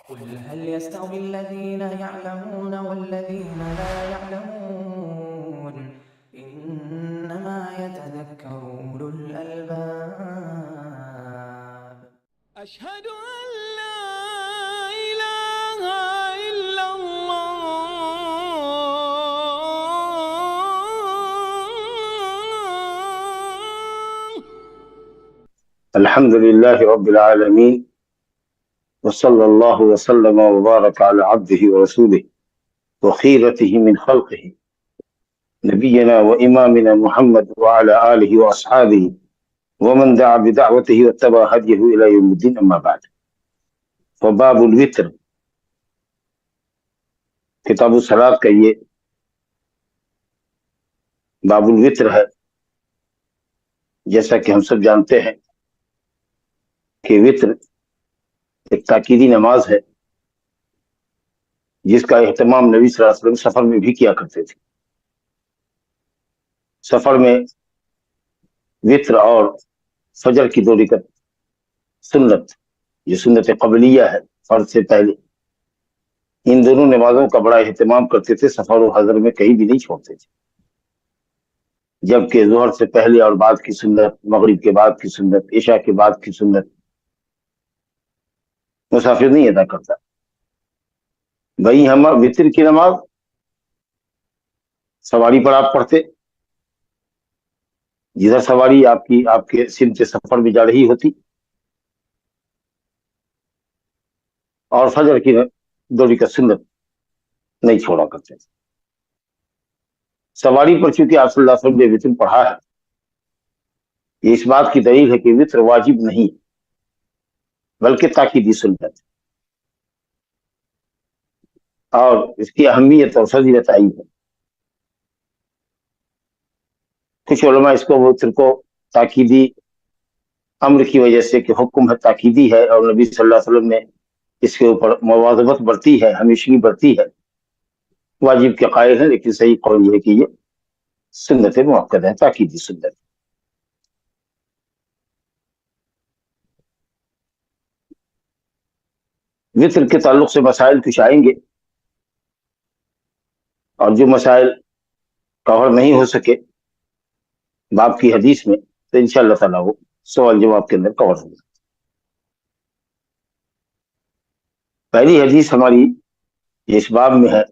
قل هل يستوي الذين يعلمون والذين لا يعلمون إنما يتذكر أولو الألباب. أشهد أن لا إله إلا الله. الحمد لله رب العالمين وصلى الله وسلم وبارك على عبده ورسوله وخيرته من خلقه نبينا وإمامنا محمد وعلى آله وأصحابه ومن دعا بدعوته واتبع هديه إلى يوم الدين. أما بعد، فباب الوتر، کتاب الصلاۃ کا یہ باب الوتر ہے. جیسا کہ ہم سب جانتے ہیں کہ وتر ایک تاکیدی نماز ہے جس کا اہتمام نبی صلی اللہ علیہ وسلم سفر میں بھی کیا کرتے تھے. سفر میں وتر اور فجر کی 2 رکعت سنت، یہ سنت قبلیہ ہے، فرض سے پہلے، ان دونوں نمازوں کا بڑا اہتمام کرتے تھے. سفر و حضر میں کہیں بھی نہیں چھوڑتے تھے. جبکہ ظہر سے پہلے اور بعد کی سنت، مغرب کے بعد کی سنت، عشاء کے بعد کی سنت مسافر نہیں ادا کرتا. بھائی ہم وتر کی نماز سواری پر آپ پڑھتے، جدھر سواری آپ کے سمت سفر میں جا رہی ہوتی، اور فجر کی 2 رکعت سنت نہیں چھوڑا کرتے. سواری پر چونکہ آپ صلی اللہ علیہ وسلم نے وتر پڑھا ہے، یہ اس بات کی دلیل ہے کہ وتر واجب نہیں بلکہ تاکیدی سنت ہے، اور اس کی اہمیت اور فضیلت آئی ہے. کچھ علماء اس کو وتر کو تاکیدی امر کی وجہ سے کہ حکم ہے، تاکیدی ہے، اور نبی صلی اللہ علیہ وسلم نے اس کے اوپر مواظبت برتی ہے، ہمیشگی برتی ہے، واجب کے قائل ہیں. لیکن صحیح قول یہ ہے کہ یہ سنت مؤکد ہے، تاکیدی سنت. وتر کے تعلق سے مسائل کچھ آئیں گے، اور جو مسائل کور نہیں ہو سکے باب کی حدیث میں تو انشاءاللہ تعالیٰ وہ سوال جواب کے اندر کور ہوگا. پہلی حدیث ہماری اس باب میں ہے،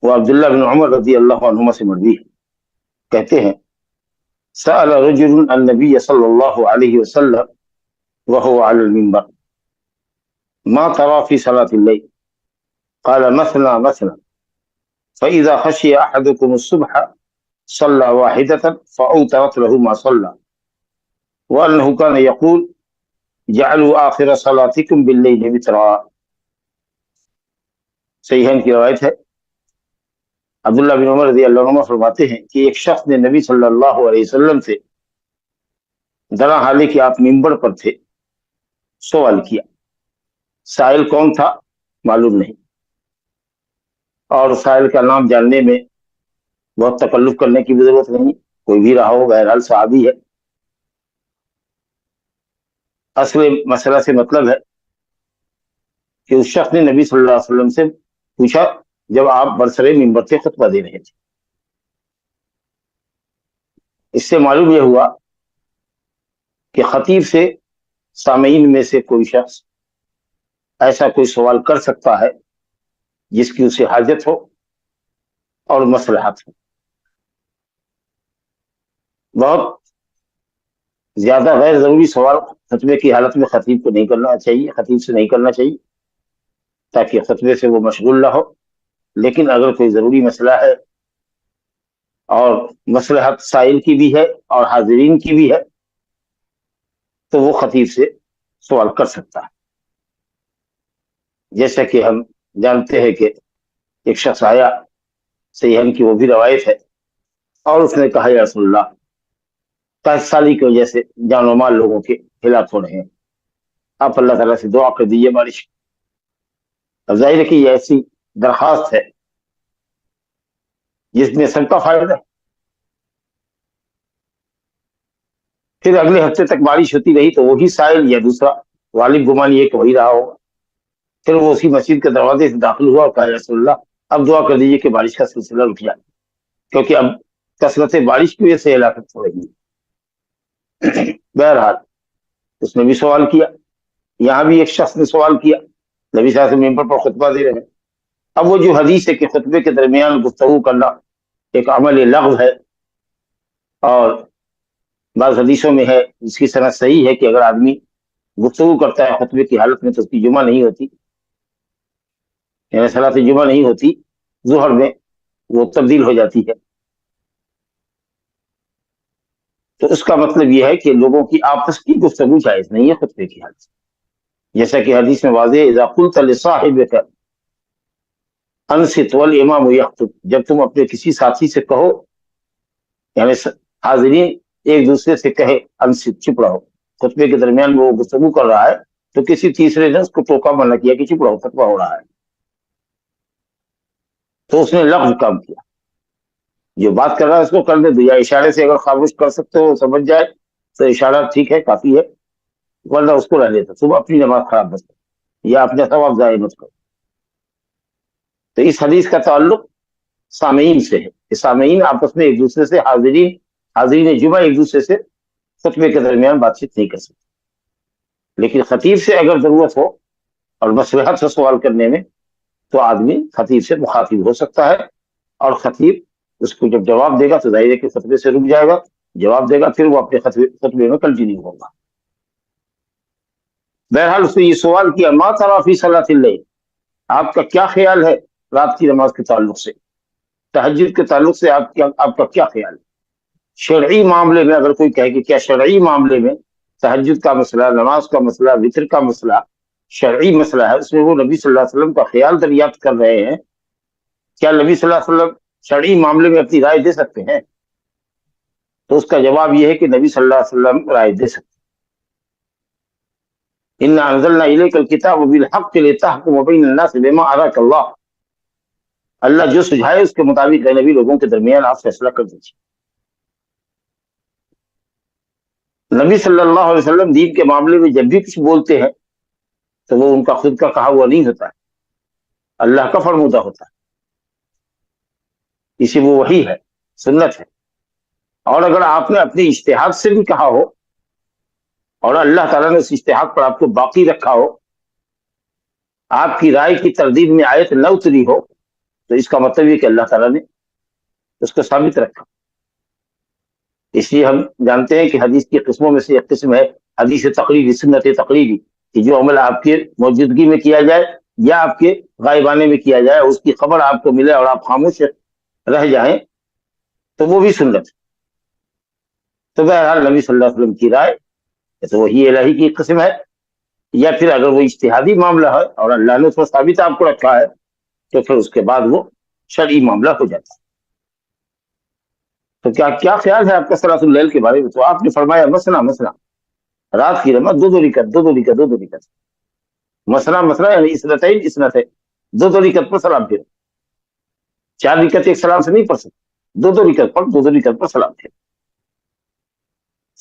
وہ عبداللہ بن عمر رضی اللہ عنہما سے مروی ہے. کہتے ہیں سأل رجل النبی صلی اللہ علیہ وسلم وهو على المنبر ما ترى في صلاة الليل قال مثنى مثنى فإذا خشي أحدكم الصبح صلى واحدة فأوترت له ما صلى وأنه كان يقول جعلوا آخر صلاتكم بالليل وترا. صحیحین کی روایت ہے. عبداللہ بن عمر رضی اللہ عنہ فرماتے ہیں کہ ایک شخص نے نبی صلی اللہ علیہ وسلم سے درا حالے کہ آپ منبر پر تھے سوال کیا. سائل کون تھا معلوم نہیں، اور سائل کا نام جاننے میں بہت تکلف کرنے کی بھی ضرورت نہیں، کوئی بھی رہا ہو، بہرحال صحابی ہے. اصل مسئلہ سے مطلب ہے کہ اس شخص نے نبی صلی اللہ علیہ وسلم سے پوچھا جب آپ برسرے منبر سے خطبہ دے رہے تھے. اس سے معلوم یہ ہوا کہ خطیب سے سامعین میں سے کوئی شخص ایسا کوئی سوال کر سکتا ہے جس کی اسے حاجت ہو اور مصلحت ہو. بہت زیادہ غیر ضروری سوال خطبے کی حالت میں خطیب کو نہیں کرنا چاہیے، خطیب سے نہیں کرنا چاہیے، تاکہ خطبے سے وہ مشغول نہ ہو. لیکن اگر کوئی ضروری مسئلہ ہے اور مصلحت سائل کی بھی ہے اور حاضرین کی بھی ہے تو وہ خطیب سے سوال کر سکتا ہے. جیسا کہ ہم جانتے ہیں کہ ایک شخص آیا، صحیحین کی وہ بھی روایت ہے، اور اس نے کہا یا رسول اللہ، قحط سالی کی وجہ سے جان و مال لوگوں کے ہلاک ہو رہے ہیں، آپ اللہ تعالیٰ سے دعا کر دیجیے بارش. اب ظاہر ہے کہ یہ ایسی درخواست ہے جس میں سب کا فائدہ ہے. پھر اگلے ہفتے تک بارش ہوتی رہی تو وہی سائل یا دوسرا غالب گمان یہ کہ وہی رہا ہوگا. پھر وہ اسی مسجد کے دروازے سے داخل ہوا اور کہا یا رسول اللہ اب دعا کر دیجیے کہ بارش کا سلسلہ رک جائے، کیونکہ اب کثرت بارش کی وجہ سے ہلاکت ہو رہی ہے۔ بہرحال اس نے بھی سوال کیا، یہاں بھی ایک شخص نے سوال کیا، نبی صلی اللہ علیہ وسلم ممبر پر خطبہ دے رہے ہیں۔ اب وہ جو حدیث ہے کہ خطبے کے درمیان گفتگو کرنا ایک عمل لغو ہے، اور بعض حدیثوں میں ہے اس کی سند صحیح ہے کہ اگر آدمی گفتگو کرتا ہے خطبے کی حالت میں تو اس کی جمعہ نہیں ہوتی، یعنی صلاۃ جمعہ نہیں ہوتی، ظہر میں وہ تبدیل ہو جاتی ہے۔ تو اس کا مطلب یہ ہے کہ لوگوں کی آپس کی گفتگو جائز نہیں ہے خطبے کی حالت میں، جیسا کہ حدیث میں واضح ہے اذا قلت لصاحبک انصت والامام یخطب، جب تم اپنے کسی ساتھی سے کہو، یعنی حاضرین ایک دوسرے سے کہے انصت چپ رہو، خطبے کے درمیان وہ گفتگو کر رہا ہے تو کسی تیسرے نے اس کو ٹوکا منع کیا کہ چپ رہو خطبہ ہو رہا ہے، تو اس نے لغو کام کیا۔ جو بات کر رہا ہے اس کو کرنے دو، یا اشارے سے اگر خاموش کر سکتے ہو سمجھ جائے تو اشارہ ٹھیک ہے کافی ہے، ورنہ اس کو رہ لیتا، صبح اپنی نماز خراب مت کرو یا اپنے ثواب ضائع مت کرو۔ تو اس حدیث کا تعلق سامعین سے ہے کہ سامعین آپس میں ایک دوسرے سے حاضرین جمعہ ایک دوسرے سے خطبے کے درمیان بات چیت نہیں کر سکتے، لیکن خطیب سے اگر ضرورت ہو اور مصلحت سے سوال کرنے میں تو آدمی خطیب سے مخاطب ہو سکتا ہے، اور خطیب اس کو جب جواب دے گا تو ظاہر ہے کہ خطبے سے رک جائے گا، جواب دے گا پھر وہ اپنے خطبے میں کنٹینیو ہوگا۔ بہرحال اس نے یہ سوال کیا ما تری فی صلاۃ اللیل، آپ کا کیا خیال ہے رات کی نماز کے تعلق سے، تہجد کے تعلق سے آپ کا کیا خیال ہے؟ شرعی معاملے میں اگر کوئی کہے کہ کیا شرعی معاملے میں تہجد کا مسئلہ، نماز کا مسئلہ، وتر کا مسئلہ شرعی مسئلہ ہے، اس میں وہ نبی صلی اللہ علیہ وسلم کا خیال دریافت کر رہے ہیں، کیا نبی صلی اللہ علیہ وسلم شرعی معاملے میں اپنی رائے دے سکتے ہیں؟ تو اس کا جواب یہ ہے کہ نبی صلی اللہ علیہ وسلم رائے دے سکتے ہیں۔ انا انزلنا الیک الکتاب بالحق لتحکم بین الناس بما اراک اللہ، اللہ جو سجھائے اس کے مطابق اے نبی لوگوں کے درمیان آپ فیصلہ کر دیجیے۔ نبی صلی اللہ علیہ وسلم دین کے معاملے میں جب بھی کچھ بولتے ہیں تو وہ ان کا خود کا کہا ہوا نہیں ہوتا ہے، اللہ کا فرمودہ ہوتا ہے، اسی وہ وحی ہے، سنت ہے۔ اور اگر آپ نے اپنے اجتہاد سے بھی کہا ہو اور اللہ تعالیٰ نے اس اجتہاد پر آپ کو باقی رکھا ہو، آپ کی رائے کی تردید میں آیت نہ اتری ہو، تو اس کا مطلب یہ کہ اللہ تعالیٰ نے اس کو ثابت رکھا۔ اس لیے ہم جانتے ہیں کہ حدیث کی قسموں میں سے ایک قسم ہے حدیث تقریری، سنت تقریری، کہ جو عمل آپ کے موجودگی میں کیا جائے یا آپ کے غائبانے میں کیا جائے، اس کی خبر آپ کو ملے اور آپ خاموش رہ جائیں تو وہ بھی سنت ہے۔ تو بہرحال نبی صلی اللہ علیہ وسلم کی رائے تو وہی الہی کی قسم ہے، یا پھر اگر وہ اجتہادی معاملہ ہے اور اللہ نے اس کو ثابت آپ کو رکھا ہے تو پھر اس کے بعد وہ شرعی معاملہ ہو جاتا ہے۔ تو کیا خیال ہے آپ کا صلاۃ اللیل کے بارے میں؟ تو آپ نے فرمایا مسنا رات کی نماز دو رکعت، مسنا یعنی اسنتین، دو رکعت پر سلام پھر، 4 رکعت ایک سلام سے نہیں پڑھ سکتے، دو رکعت پر، 2 رکعت پر سلام پھر۔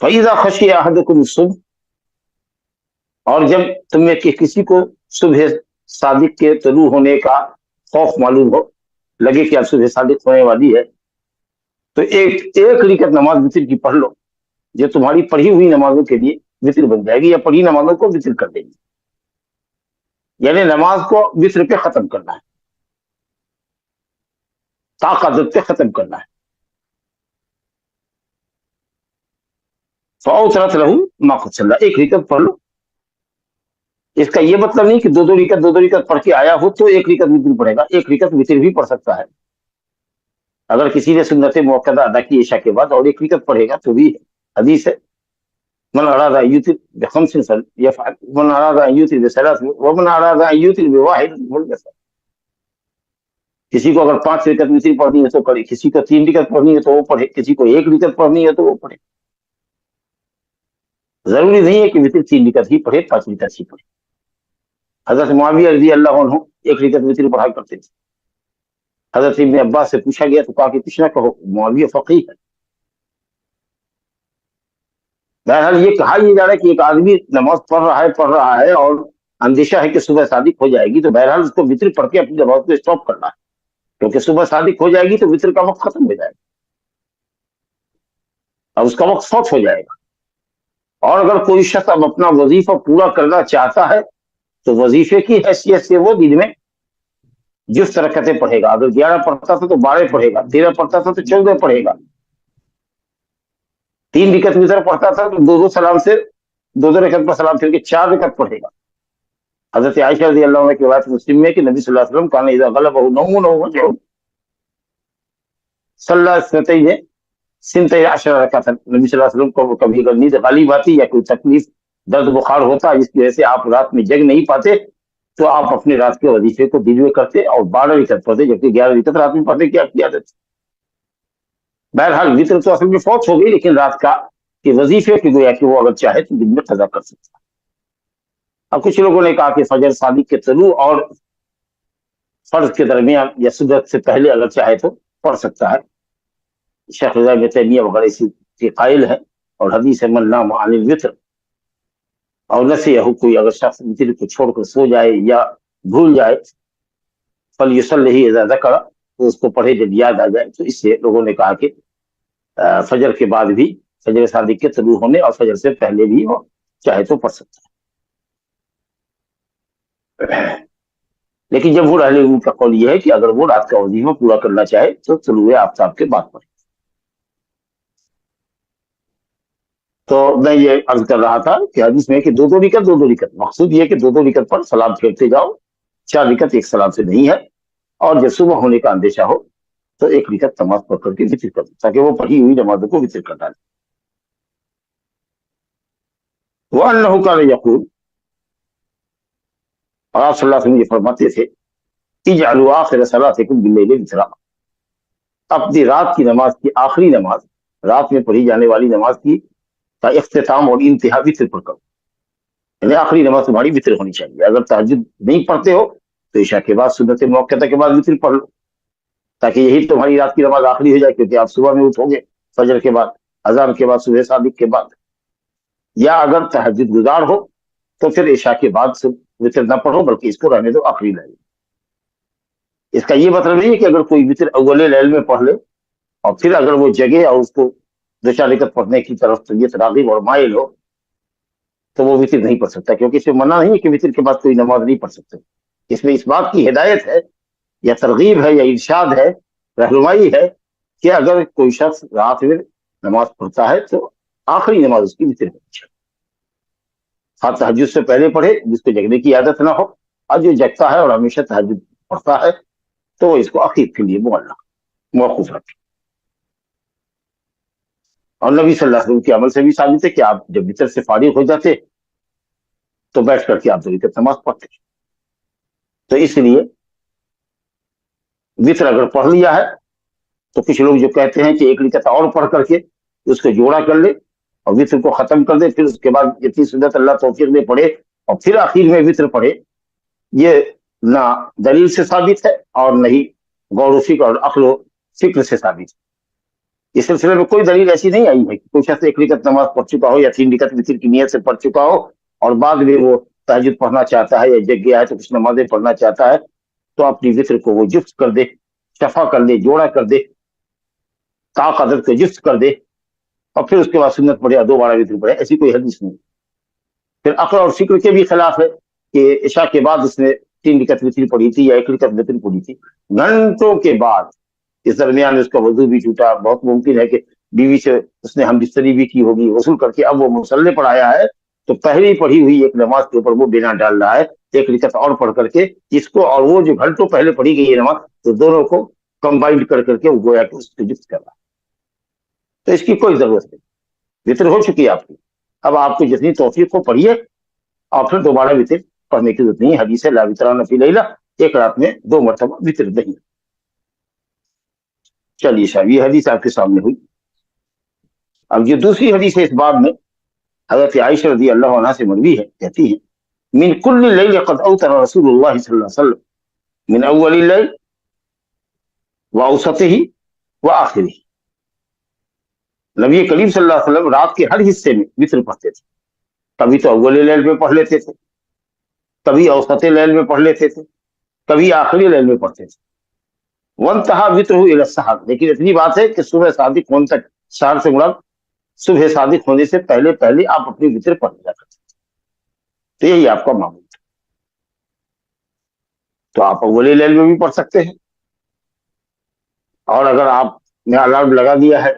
فَإِذَا خَشِيَ أَحَدُكُمُ الصُّبْحَ، اور جب تم میں کسی کو صبح صادق کے طلوع ہونے کا خوف معلوم ہو، لگے کہ اب صبح صادق ہونے والی ہے، تو ایک رکعت نماز وتر کی پڑھ لو، جو تمہاری پڑھی ہوئی نمازوں کے لیے وتر بن جائے گی، یا پڑھی نمازوں کو وتر کر دے گی، یعنی نماز کو وتر پہ ختم کرنا ہے، طاقت پہ ختم کرنا ہے۔ فَأَوْتَرَتْ لَهُ مَا قَدْ صَلَّى، ایک رکعت پڑھ لو۔ اس کا یہ مطلب نہیں کہ دو رکعت پڑھ کے آیا ہو تو ایک رکعت وتر پڑھے گا، ایک رکعت وتر بھی پڑھ سکتا ہے، اگر کسی نے سنت موقدہ ادا کی عشاء کے بعد اور ایک رکعت پڑھے گا تو بھی حدیث ہے من اراد ان یوتر بخمس یفعل من اراد ان یوتر بثلاث ومن اراد ان یوتر بواحد فليفعل۔ کسی کو اگر 5 رکعت وتر پڑھنی ہے تو پڑھے، کسی کو 3 رکعت پڑھنی ہے تو وہ پڑھے، کسی کو 1 رکعت پڑھنی ہے تو وہ پڑھے، ضروری نہیں ہے کہ وتر 3 رکعت ہی پڑھے، 5 رکعت ہی پڑھے۔ حضرت معاویہ رضی اللہ عنہ 1 رکعت وتر پڑھا کرتے تھے، حضرت ابن عباس سے پوچھا گیا تو کہا کہ کچھ نہ کہو، معاویہ فقیہ ہے۔ بہرحال یہ کہا یہ جا رہا ہے کہ ایک آدمی نماز پڑھ رہا ہے اور اندیشہ ہے کہ صبح صادق ہو جائے گی تو بہرحال اس کو وطر پڑھ کے اپنی نماز کو اسٹاپ کرنا ہے، کیونکہ صبح صادق ہو جائے گی تو وطر کا وقت ختم ہو جائے گا اور اس کا وقت فوت ہو جائے گا۔ اور اگر کوئی شخص اب اپنا وظیفہ پورا کرنا چاہتا ہے تو وظیفے کی حیثیت سے وہ دن میں جفت رکعتیں پڑھے گا، اگر 11 پڑھتا تھا تو 12 پڑھے گا، 13 پڑھتا تھا تو 14 پڑھے گا، 3 رکعت وتر پڑھتا تھا تو دو سلام سے 2 رکعت پر سلام پھر کے 4 رکعت پڑھے گا۔ حضرت عائشہ رضی اللہ عنہ کی روایت مسلم میں کہ نبی صلی اللہ علیہ وسلم کان اذا غلبہ نوم صلی اثنتین سنتین عشر رکعت، نبی صلی اللہ علیہ وسلم کو کبھی اگر نیند غالب آتی یا کوئی تکلیف درد بخار ہوتا جس کی وجہ سے آپ رات میں جگ نہیں پاتے تو آپ اپنے رات کے وظیفے کو دن میں کرتے اور 12 رکعت پڑھتے، جبکہ 11 رکعت رات میں پڑھنے کی آپ کی عادت۔ بہرحال وطر تو اصل میں فوت ہو گئی، لیکن رات کا کہ وظیفے کی گویا کہ وہ اگر چاہے تو دن میں قضا کر سکتا ہے۔ اب کچھ لوگوں نے کہا کہ فجر صادق کے طلوع اور فرض کے درمیان یا سنت سے پہلے اگر چاہے تو پڑھ سکتا ہے، شیخ ابن تیمیہ وغیرہ اسی کے قائل ہے، اور حدیث من نام عن الوتر اور نسیہ، کوئی اگر شخص وطر کو چھوڑ کر سو جائے یا بھول جائے فلیصلی اذا ذکر، تو اس کو پڑھے جب یاد آ جائے۔ تو اس سے لوگوں نے کہا کہ فجر کے بعد بھی، فجر صادق کے طلوع ہونے اور فجر سے پہلے بھی ہو چاہے تو پڑھ سکتا ہے۔ لیکن جمہور اہل علم کا قول یہ ہے کہ اگر وہ رات کا وظیفہ پورا کرنا چاہے تو طلوع آفتاب کے بعد پڑھے۔ تو میں یہ عرض کر رہا تھا کہ حدیث میں کہ دو رکعت، مقصود یہ کہ دو رکعت پر سلام پھیرتے جاؤ، 4 رکعت ایک سلام سے نہیں ہے، اور جب صبح ہونے کا اندیشہ ہو تو 1 رکعت نماز پڑھ کر کے وطر کر دو تاکہ وہ پڑھی ہوئی نمازوں کو وطر کر ڈالے۔ وَأَنَّهُ كَانَ يَقُولُ، اور آپ صلی اللہ علیہ وسلم یہ فرماتے تھے اجعلوا آخر صلاتکم باللیل وطرا، اپنی رات کی نماز کی آخری نماز، رات میں پڑھی جانے والی نماز کی کا اختتام اور انتہا وطر پر کرو، یعنی آخری نماز تمہاری وطر ہونی چاہیے۔ اگر تہجد نہیں پڑھتے ہو تو عشاء کے بعد سنت موقتہ کے بعد وطر پڑھ لو، تاکہ یہی تمہاری رات کی نماز آخری ہو جائے، کیونکہ آپ صبح میں اٹھو گے فجر کے بعد، اذان کے بعد، صبح صادق کے بعد۔ یا اگر تہجد گزار ہو تو پھر عشاء کے بعد سے وطر نہ پڑھو، بلکہ اس کو رہنے دو آخری لیل۔ اس کا یہ مطلب نہیں ہے کہ اگر کوئی وطر اول لیل میں پڑھ لے اور پھر اگر وہ جگے اور اس کو 2-4 رکعت پڑھنے کی طرف طبیعت راغب اور مائل ہو تو وہ وطر نہیں پڑھ سکتا، کیونکہ اس میں منع نہیں ہے کہ وطر کے بعد کوئی نماز نہیں پڑھ سکتے۔ اس میں اس بات کی ہدایت ہے یا ترغیب ہے یا ارشاد ہے، رہنمائی ہے کہ اگر کوئی شخص رات میں نماز پڑھتا ہے تو آخری نماز اس کی وطر ہونی چاہیے، خاص تہجد سے پہلے پڑھے جس کو جگنے کی عادت نہ ہو، اور جو جگتا ہے اور ہمیشہ تہجد پڑھتا ہے تو وہ اس کو عقید کے لیے موقوف رکھے۔ اور نبی صلی اللہ علیہ وسلم کے عمل سے بھی ثابت ہے کہ آپ جب وطر سے فارغ ہو جاتے تو بیٹھ کر کے آپ 2 رکعت نماز پڑھتے۔ تو اس لیے وطر اگر پڑھ لیا ہے تو کچھ لوگ جو کہتے ہیں کہ 1 رکعت اور پڑھ کر کے اس کو جوڑا کر لے اور وطر کو ختم کر دے، پھر اس کے بعد جتنی سنت اللہ توفیق دے پڑھے اور پھر آخر میں وطر پڑھے، یہ نہ دلیل سے ثابت ہے اور نہ ہی غور و فکر اور عقل و فکر سے ثابت ہے۔ اس سلسلے میں کوئی دلیل ایسی نہیں آئی ہے کہ کوئی شخص 1 رکعت نماز پڑھ چکا ہو یا 3 رکعت وطر کی نیت سے پڑھ چکا ہو اور بعد میں وہ تہجد پڑھنا چاہتا ہے یا جگ گیا ہے تو کچھ نمازیں پڑھنا چاہتا ہے تو اپنی وطر کو وہ جفت کر دے، شفا کر دے، جوڑا کر دے، طاق عدد کو جفت کر دے اور پھر اس کے بعد سنت پڑھے یا 2 بار وطر پڑھے، ایسی کوئی حدیث نہیں۔ پھر عقل اور فکر کے بھی خلاف ہے کہ عشاء کے بعد اس نے 3 رکعت وطر پڑھی تھی یا 1 رکعت وطر پڑھی تھی، گھنٹوں کے بعد اس درمیان اس کا وضو بھی ٹوٹا، بہت ممکن ہے کہ بیوی سے اس نے ہم بستری بھی کی ہوگی، غسل کر کے اب وہ مصلے پر آیا ہے تو پہلی پڑھی ہوئی ایک نماز کے اوپر وہ بنا ڈال رہا ہے 1 رکعت اور پڑھ کر کے، اس کو اور وہ جو گھنٹوں پہلے پڑھی گئی ہے نماز، تو دونوں کو کمبائنڈ کر کے وہ گویا کہ اس کو جفت کر رہا ہے۔ تو اس کی کوئی ضرورت نہیں، وطر ہو چکی ہے آپ کی، اب آپ کو جتنی توفیق ہو پڑھیے اور پھر دوبارہ وطر پڑھنے کی ضرورت نہیں ہے۔ حدیث ہے لا وطران فی لیلہ، ایک رات میں 2 مرتبہ وطر نہیں۔ چلیے صاحب، یہ حدیث آپ کے سامنے ہوئی۔ اب یہ دوسری حدیث ہے اس باب میں، حضرت عائشہ رضی اللہ عنہا سے مروی ہے، کہتی ہے من کل لیل قد اوتر رسول اللہ صلی اللہ علیہ وسلم من اول اللیل واوسطہ واخرہ، نبی کریم صلی اللہ علیہ وسلم رات کے ہر حصے میں وطر پڑھتے تھے، کبھی تو اول لیل میں پڑھ لیتے تھے، کبھی اوسط لیل میں پڑھ لیتے تھے، کبھی آخری لیل میں پڑھتے تھے۔ وانتہا وطرہ الی السحر، لیکن اتنی بات ہے کہ صبح صادق ہونے تک، سحر سے مراد صبح صادق ہونے سے پہلے پہلے آپ اپنی وطر پڑھ لیا کرتے تھے۔ تو یہی آپ کا معمول ہے۔ تو آپ اول لیل میں بھی پڑھ سکتے ہیں، اور اگر آپ نے الارم لگا دیا ہے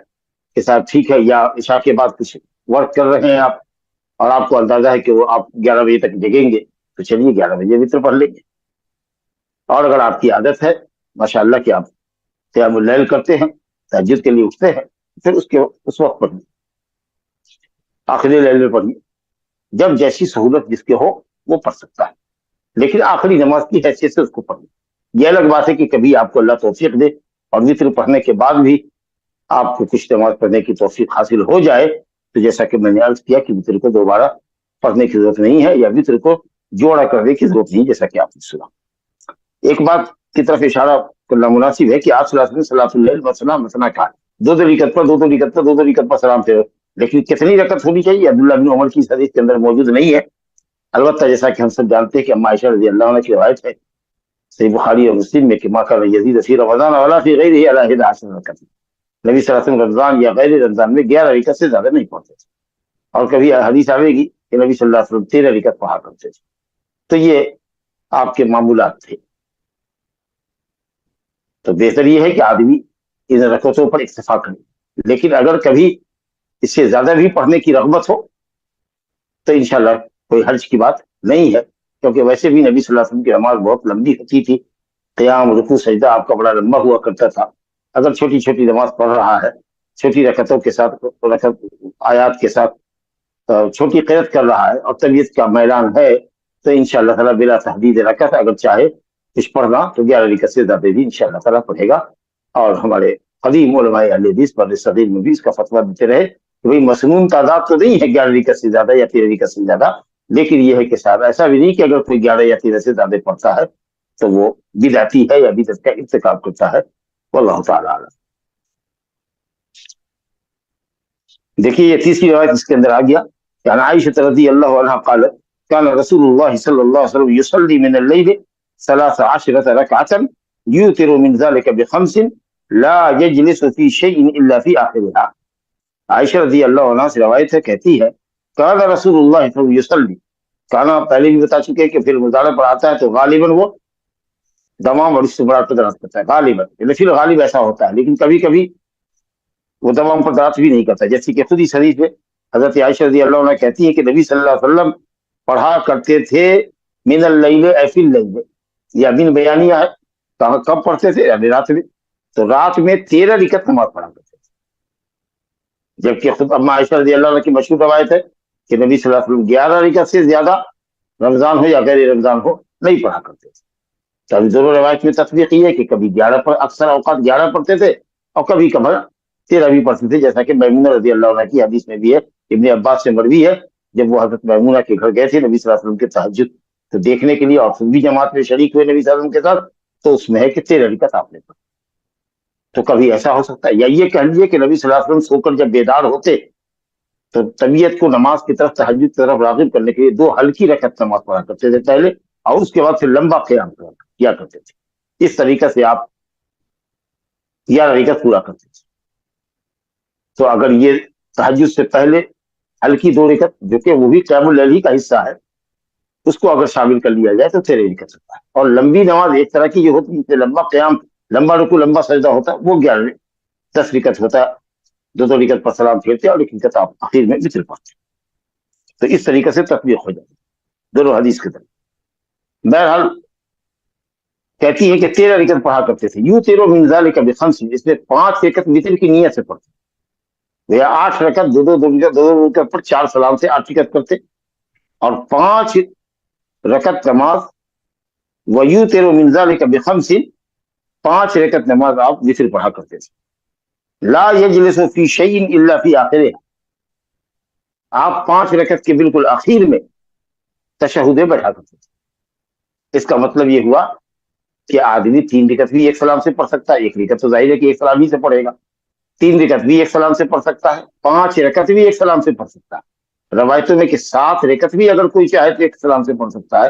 کہ صاحب ٹھیک ہے، یا عشاء کے بعد کچھ ورک کر رہے ہیں آپ، اور آپ کو اندازہ ہے کہ وہ آپ 11 بجے تک جگیں گے، تو چلیے 11 بجے وطر پڑھ لیں گے۔ اور اگر آپ کی عادت ہے ماشاء اللہ کہ آپ قیام اللیل کرتے ہیں، تہجد کے لیے اٹھتے ہیں، پھر اس وقت پڑھیے، آخری لیل میں پڑھیے، جب جیسی سہولت جس کے ہو وہ پڑھ سکتا ہے، لیکن آخری نماز کی حیثیت سے اس کو پڑھیے۔ یہ الگ بات ہے کہ کبھی آپ کو اللہ توفیق دے اور وطر پڑھنے کے بعد بھی آپ کو کچھ نماز پڑھنے کی توفیق حاصل ہو جائے، تو جیسا کہ میں نے عرض کیا کہ وطر کو دوبارہ پڑھنے کی ضرورت نہیں ہے، یا وطر کو جوڑا کرنے کی ضرورت نہیں، جیسا کہ آپ نے سنا۔ ایک بات کی طرف اشارہ کرنا مناسب ہے کہ آپ صلی اللہ علیہ وسلم صلاۃ اللیل مثنا مثنا کہا، دو رکعت پر دو رکعت پر دو رکعت پر سلام پھیرو، لیکن کتنی رکعت ہونی چاہیے عبداللہ بن عمر کی حدیث کے اندر موجود نہیں ہے۔ البتہ جیسا کہ ہم سب جانتے ہیں کہ اما عائشہ رضی اللہ عنہ کی روایت ہے صحیح بخاری اور مسلم میں کہ ما کان یزید فی رمضان ولا فی غیرہ علی 11 رکعت، نبی صلی اللہ علیہ وسلم رمضان یا غیر رمضان میں 11 رکعت سے زیادہ نہیں پڑھتے تھے، اور کبھی حدیث آئے گی کہ نبی صلی اللہ علیہ وسلم 13 رکعت پڑھا کرتے تھے۔ تو یہ آپ کے معمولات تھے۔ تو بہتر یہ ہے کہ آدمی ان رکعتوں پر اکتفا کرے، لیکن اگر کبھی اس سے زیادہ بھی پڑھنے کی رغبت ہو تو انشاءاللہ کوئی حرج کی بات نہیں ہے، کیونکہ ویسے بھی نبی صلی اللہ علیہ وسلم کی نماز بہت لمبی ہوتی تھی، قیام رکوع سجدہ آپ کا بڑا لمبا ہوا کرتا تھا۔ اگر چھوٹی چھوٹی نماز پڑھ رہا ہے، چھوٹی رکعتوں کے ساتھ، آیات کے ساتھ چھوٹی قرأت کر رہا ہے، اور طبیعت کا میلان ہے، تو انشاءاللہ تعالیٰ بلا تحدید رکعت اگر چاہے کچھ پڑھنا تو 11 رکعت سے زیادہ بھی انشاءاللہ تعالیٰ پڑھے گا۔ اور ہمارے قدیم علماء اہل حدیث بر صغیر میں بھی اس کا فتویٰ دیتے رہے کہ بھئی مسنون تعداد تو نہیں ہے 11 رکعت سے زیادہ یا 13 رکعت سے زیادہ، لیکن یہ ہے کہ صاحب ایسا بھی نہیں کہ اگر کوئی 11 یا 13 سے زیادہ پڑھتا ہے تو وہ بدعتی ہے یا بدعت کا ارتکاب کرتا ہے، واللہ تعالیٰ اعلم۔ دیکھیے یہ تیسری روایت اس کے اندر آ گیا کہ عن عائشہ رضی اللہ عنہا قالت كان رسول الله صلى الله عليه وسلم يصلي من الليل 13 ركعة يوتر من ذلك ب5 لا يجلس في شيء الا في آخرها۔ عائشہ رضی اللہ عنہ سے روایت ہے، کہتی ہے كان رسول الله صلى الله عليه وسلم يصلي، کانا پہلے بھی بتا چکے کہ پھر مضارع پر آتا ہے تو غالباً وہ دمام اور استمرار پر دراز کرتا ہے، غالباً پھر غالب ایسا ہوتا ہے، لیکن کبھی کبھی وہ دمام پر دراز بھی نہیں کرتا، جیسے کہ خود ہی حدیث میں حضرت عائشہ رضی اللہ عنہ کہتی ہے کہ نبی صلی اللہ علیہ وسلم پڑھا کرتے تھے من اللیل اے فی اللیل، یا من بیانیہ ہے، کب پڑھتے تھے؟ یعنی رات میں، تو رات میں 13 رکعت نماز پڑھا کرتے تھے، جبکہ خود اما عائشہ رضی اللہ عنہ کی مشہور روایت ہے کہ نبی صلی اللہ علیہ وسلم 11 رکعت سے زیادہ رمضان ہو یا غیر رمضان ہو نہیں پڑھا کرتے تھے۔ تو ابھی دونوں روایت میں تطبیق یہ ہے کہ کبھی 11 پر، اکثر اوقات 11 پڑھتے تھے، اور کبھی کبھار 13 بھی پڑھتے تھے، جیسا کہ میمونہ رضی اللہ عنہ کی حدیث میں بھی ہے، ابن عباس سے مروی ہے، جب وہ حضرت میمونہ کے گھر گئے تھے نبی صلی اللہ علیہ وسلم کے تہجد تو دیکھنے کے لیے، اور خود بھی جماعت میں شریک ہوئے نبی صلی اللہ علیہ وسلم کے ساتھ، تو اس میں ہے کہ 13 رکعت آپ نے پڑھی۔ تو کبھی ایسا ہو سکتا ہے، یا یہ کہہ لیجیے کہ نبی صلی اللہ علیہ وسلم سو کر جب بیدار ہوتے تو طبیعت کو نماز کی طرف، تہجد کی طرف راغب کرنے کے لیے 2 ہلکی رکعت نماز پڑھا کرتے تھے پہلے، اور اس کے بعد پھر لمبا قیام کیا کرتے تھے۔ اس طریقے سے آپ 11 رکعت پورا کرتے تھے۔ تو اگر یہ تہجد سے پہلے ہلکی 2 رکعت، جو کہ وہ بھی قیام اللیل ہی کا حصہ ہے، اس کو اگر شامل کر لیا جائے تو 13 رکعت ہوتا ہے۔ اور لمبی نماز ایک طرح کی جو ہوتی ہے، جس سے لمبا قیام، لمبا رکوع، لمبا سجدہ ہوتا ہے، وہ 10 رکعت ہوتا ہے، 2 رکعت پر سلام پھیرتے اور 1 رکعت آپ آخر میں وتر پڑھتے۔ تو اس طریقے سے تطبیق ہو جاتی ہے دونوں حدیث کے طرف۔ بہرحال کہتی ہے کہ 13 رکعت پڑھا کرتے تھے، یوں 13 من ذالک ب5، اس میں 5 رکعت وتر کی نیت سے پڑھتے، یا 8 رکعت، 2 رکعت پر 4 سلام سے 8 رکعت کرتے، اور 5 رکعت نماز وَيُوتِرُ مِنْ ذَلِكَ بِخَمْسٍ، 5 رکعت نماز آپ وتر پڑھا کرتے تھے۔ لا يجلس فی شیء الا فی آخرہ، آپ 5 رکعت کے بالکل اخیر میں تشہد بیٹھا کرتے تھے۔ اس کا مطلب یہ ہوا کہ آدمی 3 رکعت بھی ایک سلام سے پڑھ سکتا ہے، 1 رکعت تو ظاہر ہے کہ ایک سلام ہی سے پڑھے گا، 3 رکعت بھی ایک سلام سے پڑھ سکتا ہے، 5 رکعت بھی ایک سلام سے پڑھ سکتا ہے۔ روایتوں میں کہ 7 رکعت بھی اگر کوئی چاہے تو ایک سلام سے پڑھ سکتا ہے،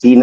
3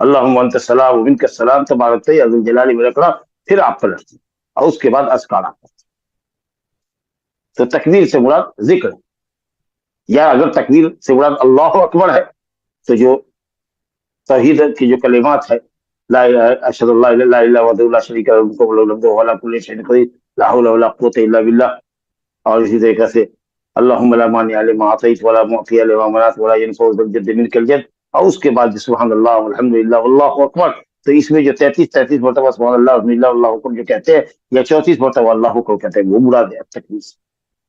اللہم انت السلام و منک السلام تبارک یا ذو الجلال والاکرام، پھر آپ پلٹتے ہیں اور اس کے بعد اذکار آپ کرتے ہیں۔ تو تکبیر سے مراد ذکر ہے، یا اگر تکبیر سے مراد اللہ اکبر ہے تو جو توحید کی جو کلمات ہے، لا الہ اشہد اللہ الہ الا اللہ وحدہ لا شریک لہ لہ الملک وله الحمد وهو على كل شيء قدیر، لا حول ولا قوة الا باللہ، اور اسی طریقے سے اللہم لا مانع لما اعطیت ولا معطی لما منعت ولا ينفع ذا الجد منک الجد، اور اس کے بعد سبحان اللہ والحمد للہ واللہ اکبر۔ تو اس میں جو 33 مرتبہ سبحان اللہ الحمد للہ اللہ اکبر جو کہتے ہیں، یا 34 مرتبہ اللہ اکبر کہتے ہیں، وہ مراد ہے تکبیر سے۔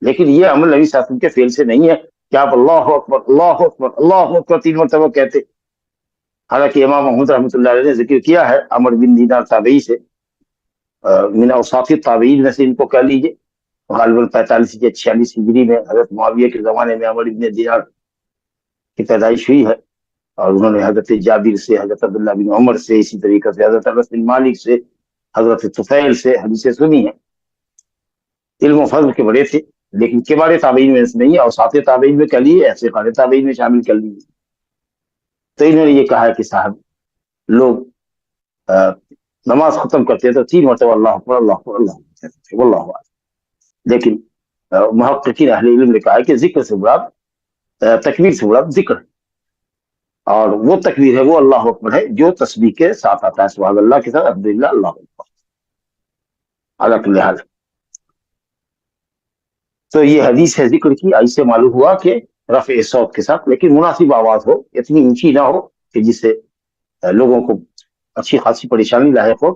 لیکن یہ عمل نبی صلی اللہ علیہ وسلم کے فعل سے نہیں ہے کہ آپ اللہ اکبر اللہ اکبر اللہ اکبر 3 مرتبہ کہتے۔ حالانکہ امام محمد رحمۃ اللہ علیہ نے ذکر کیا ہے عمر بن دینار تابعی سے، من اوساط التابعین میں سے ان کو کہہ لیجیے، غالباً 45 یا 46 ہجری میں حضرت معاویہ کے زمانے میں عمر بن دینار کی پیدائش ہوئی ہے، اور انہوں نے حضرت جابر سے، حضرت عبداللہ بن عمر سے، اسی طریقے سے حضرت انس بن مالک سے، حضرت طفیل سے حدیثیں سنی ہیں۔ علم و فضل کے بڑے تھے، لیکن کبار تابعین میں سے نہیں، اوساط تابعین میں کہہ لیے، ایسے قال تابعین میں شامل کر لیجیے۔ تو انہوں نے یہ کہا ہے کہ صاحب لوگ نماز ختم کرتے ہیں تو 3 مرتبہ اللہ اکبر اللہ اکبر اللہ اکبر کہتے تھے، واللہ اعلم۔ لیکن محققین اہل علم نے کہا ہے کہ ذکر سے مراد، تکبیر سے مراد ذکر ہے، اور وہ تکبیر ہے وہ اللہ اکبر ہے جو تسبیح کے ساتھ آتا ہے، سبحان اللہ کے ساتھ الحمدللہ اللہ اکبر علی کل حال۔ تو یہ حدیث ہے ذکر کی، اس سے معلوم ہوا کہ رفع صوت کے ساتھ، لیکن مناسب آواز ہو، اتنی اونچی نہ ہو کہ جس سے لوگوں کو اچھی خاصی پریشانی لاحق ہو،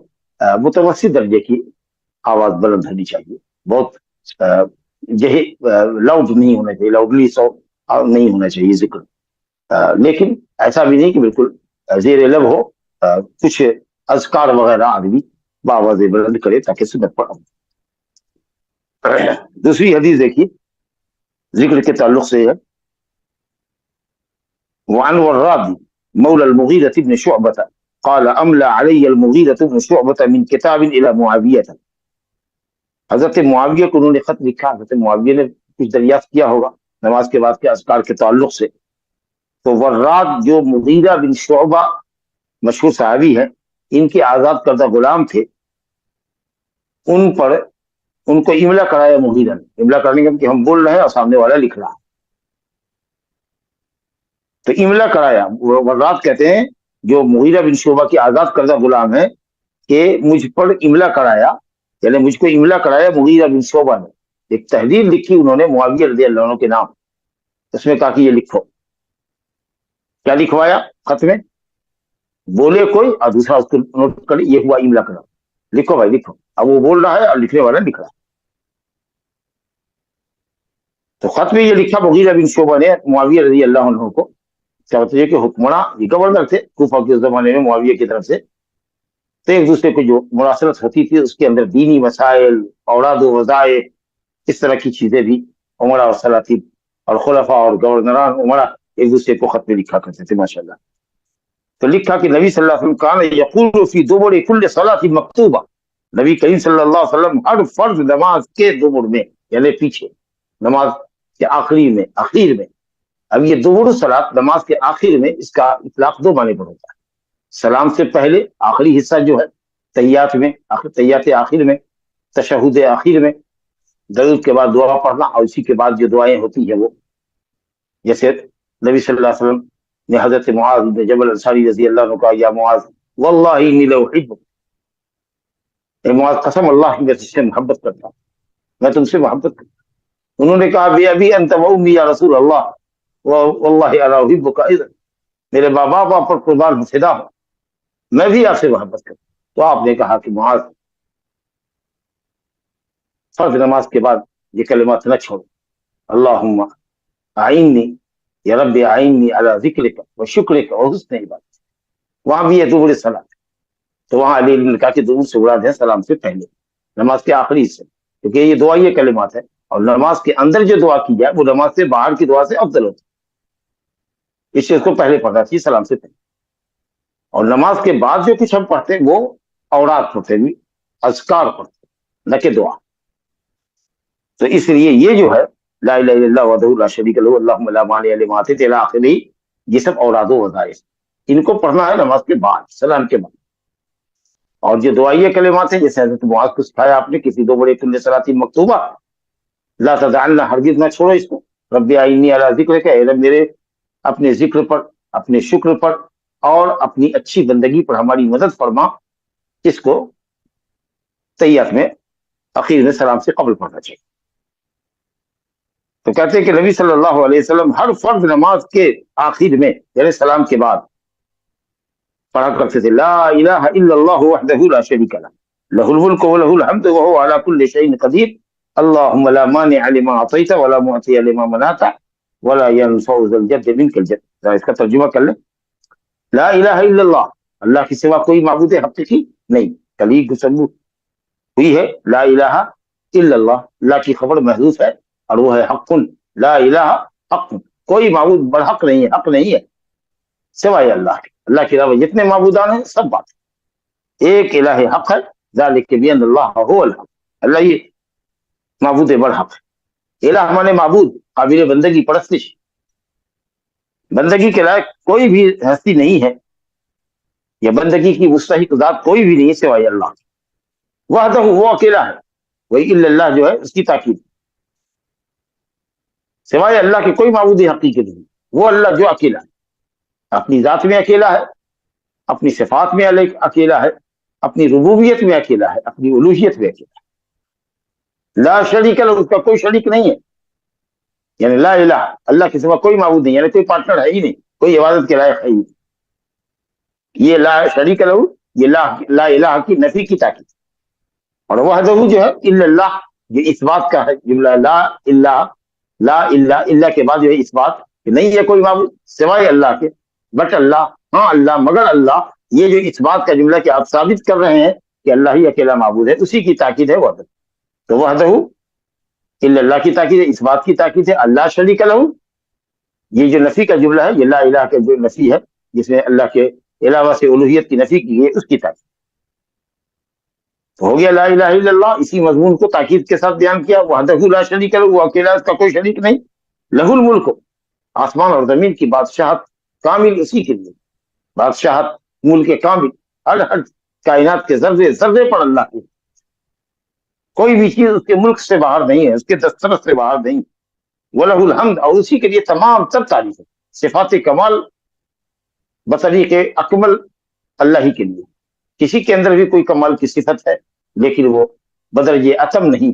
متوسط درجے کی آواز بلند ہونی چاہیے، بہت لاؤڈ نہیں ہونا چاہیے، لاؤڈلی صوت نہیں ہونا چاہیے ذکر، لیکن ایسا بھی نہیں کہ بالکل زیر لب ہو، کچھ اذکار وغیرہ آدمی بآواز بلند کرے تاکہ سنت پر عمل۔ دوسری حدیث دیکھیے ذکر کے تعلق سے ہے، وعن وراد مولى المغيرة بن شعبة قال املا علي المغيرة بن شعبة من كتاب الى معاوية، حضرت معاویہ کو انہوں نے خط لکھا، حضرت معاویہ نے کچھ دریافت کیا ہوگا نماز کے بعد کے اذکار کے تعلق سے۔ تو وراد جو مغیرہ بن شعبہ مشہور صحابی ہیں، ان کے آزاد کردہ غلام تھے، ان پر ان کو املا کرایا مغیرہ نے۔ املا کرنے کا کہ ہم بول رہے ہیں اور سامنے والا لکھ رہا ہے، تو املا کرایا۔ وراد کہتے ہیں جو مغیرہ بن شعبہ کے آزاد کردہ غلام ہیں کہ مجھ پر املا کرایا، یعنی مجھ کو املا کرایا مغیرہ بن شعبہ نے۔ ایک تحریر لکھی انہوں نے معاویہ رضی اللہ عنہ کے نام، اس میں کہا کہ یہ لکھو۔ کیا لکھوایا خط میں؟ بولے کوئی اور دوسرا اس کو نوٹ کرے، یہ ہوا املا کرا، لکھو بھائی لکھو۔ اب وہ بول رہا ہے اور لکھنے والا لکھ رہا ہے۔ تو خط میں یہ لکھا مغیرہ بن شعبہ نے معاویہ رضی اللہ عنہ کو، کیا ہوتا ہے کہ حکمراں یہ گورنر تھے کوفہ کے زمانے میں معاویہ کی طرف سے، تو ایک دوسرے کو جو مراسلت ہوتی تھی اس کے اندر دینی مسائل، اوراد و وظائف، اس طرح کی چیزیں بھی عمرا اور سلاطین اور خلفاء اور گورنران عمرا ایک دوسرے کو خط میں لکھا کرتے تھے ماشاءاللہ۔ تو لکھا کہ نبی صلی اللہ علیہ وسلم کان یقول فی دبر کل صلاۃ مکتوبہ، نبی کریم صلی اللہ علیہ وسلم ہر فرض نماز کے دبر میں، یعنی پیچھے نماز کے آخری میں، اخیر میں۔ اب یہ دبر صلاۃ نماز کے آخر میں، اس کا اطلاق 2 معنی پر ہوتا ہے، سلام سے پہلے آخری حصہ جو ہے تحیات میں، تحیات آخر میں، تشہد آخر میں، درود کے بعد دعا پڑھنا، اور اسی کے بعد جو دعائیں ہوتی ہیں وہ، جیسے نبی صلی اللہ علیہ وسلم نے حضرت معاذ بن جبل انصاری رضی اللہ عنہ کہا، یا معاذ واللہ انی لاحبک، اے معاذ قسم اللہ میں تجھ سے محبت کرتا ہوں، میں تم سے محبت کرتا ہوں۔ انہوں نے کہا بی ابی انت و امی یا رسول اللہ واللہ انا احبک اذا، میرے بابا باپ پر قربان فدا ہوں، میں بھی آپ سے محبت کرتا ہوں۔ تو آپ نے کہا کہ معاذ فرض نماز کے بعد یہ کلمات نہ چھوڑو، اللہم اعنی، یا رب اعنی علی ذکرک و شکرک و حسن عبادتک، وہاں بھی یہ دبر صلاۃ، تو وہاں علی نے کہا کہ دبر سے مراد ہے سلام سے پہلے، نماز کے آخری حصے، کیونکہ یہ دعا یہ کلمات ہے، اور نماز کے اندر جو دعا کی جائے وہ نماز سے باہر کی دعا سے افضل ہوتی ہے، اس چیز کو پہلے پڑھنا چاہیے سلام سے پہلے۔ اور نماز کے بعد جو کچھ ہم پڑھتے ہیں وہ اوراد پڑھتے ہیں، اذکار پڑھتے ہیں، نہ کہ دعا۔ تو اس لیے یہ جو ہے لا الہ الا اللہ وحدہ لا شریک لہ اللہم لا مانع لما اعطیت الی آخرہ، یہ سب اوراد و وظائف، ان کو پڑھنا ہے نماز کے بعد، سلام کے بعد. اور جو دعائیہ کلمات ہیں جیسے حضرت معاذ کو سکھایا آپ نے، کسی دو بڑے کل صلاۃ مکتوبہ، لا تدعنا، ہرگز نہ چھوڑو اس کو. رب اعنی علی ذکر کا، اے رب میرے اپنے ذکر پر، اپنے شکر پر اور اپنی اچھی بندگی پر ہماری مدد فرما. اس کو تحیات میں اخیر میں سلام سے قبل پڑھنا چاہیے. تو کہتے ہیں کہ نبی صلی اللہ علیہ وسلم ہر فرض نماز کے آخر میں یعنی سلام کے بعد پڑھا کرتے تھے لا الہ الا اللہ وحدہ لا شریک لہ لہ الملک ولہ الحمد وہو علی کل شیء قدیر اللہم لا مانع لما اعطیت ولا معطی لما منعت ولا ينفع ذا الجد منک الجد. اس کا ترجمہ کر لیں. لا الہ الا اللہ، اللہ کے سوا کوئی معبود حقیقی نہیں. کل ہی گفتگو ہوئی ہے لا الہ الا اللہ، اللہ کی خبر محذوف ہے اور وہ ہے حق. لا الہ حق، کوئی معبود برحق نہیں ہے، حق نہیں ہے سوائے اللہ کے. اللہ کے علاوہ جتنے معبودان ہیں سب بات ایک الہ حق ہے. ذالک بان اللہ هو الحق، اللہ یہ معبود برحق ہے. الہ مانے معبود، قابل بندگی، پرستش. بندگی کے لائق کوئی بھی ہستی نہیں ہے یا بندگی کی مستحق ذات کوئی بھی نہیں ہے سوائے اللہ. وحدہ، وہ اکیلا ہے. وہی الا اللہ جو ہے اس کی تاکید، سوائے اللہ کے کوئی معبود حقیقی نہیں. وہ اللہ جو اکیلا ہے، اپنی ذات میں اکیلا ہے، اپنی صفات میں اکیلا ہے، اپنی ربوبیت میں اکیلا ہے، اپنی الوہیت میں اکیلا ہے. لا شریک لہ، اس کا کوئی شریک نہیں ہے. یعنی لا الہ، اللہ کے سوا کوئی معبود نہیں، یعنی کوئی پارٹنر ہے ہی نہیں، کوئی عبادت کے لائق ہے ہی نہیں. یہ لا شریک لہ، یہ لا الہ کی نفی کی تاکید. اور وحدہ جو ہے الا اللہ، یہ اس بات کا ہے جملہ. لا الہ، لا الہ، اللہ کے بعد جو ہے اس بات کہ نہیں ہے کوئی معبود سوائے اللہ کے، بٹ اللہ، ہاں اللہ، مگر اللہ. یہ جو اس بات کا جملہ کہ آپ ثابت کر رہے ہیں کہ اللہ ہی اکیلا معبود ہے، اسی کی تاکید ہے وحدہ. تو وحدہ الا اللہ کی تاکید ہے، اس بات کی تاکید ہے. اللہ شریک لہ، یہ جو نفی کا جملہ ہے، یہ لا الہ کا جو نفی ہے جس میں اللہ کے علاوہ سے الوہیت کی نفی کی گئی، اس کی تاکید. ہو گیا لا الہ الا اللہ، اسی مضمون کو تاکید کے ساتھ بیان کیا. وحدہ لا شریک لہ، وہ اکیلا، اس کا کوئی شریک نہیں. لہ الملک، آسمان اور زمین کی بادشاہت کامل اسی کے لیے. بادشاہت، ملک کامل، ہر کائنات کے ذرے ذرے پر اللہ کی، کوئی بھی چیز اس کے ملک سے باہر نہیں ہے، اس کے دسترس سے باہر نہیں. وَلَهُ الْحَمْدُ، اور اسی کے لیے تمام تر تعریف ہے. صفات کمال بطریق اکمل اللہ ہی کے لیے. کسی کے اندر بھی کوئی کمال کی صفت ہے لیکن وہ بدرجہ اتم نہیں،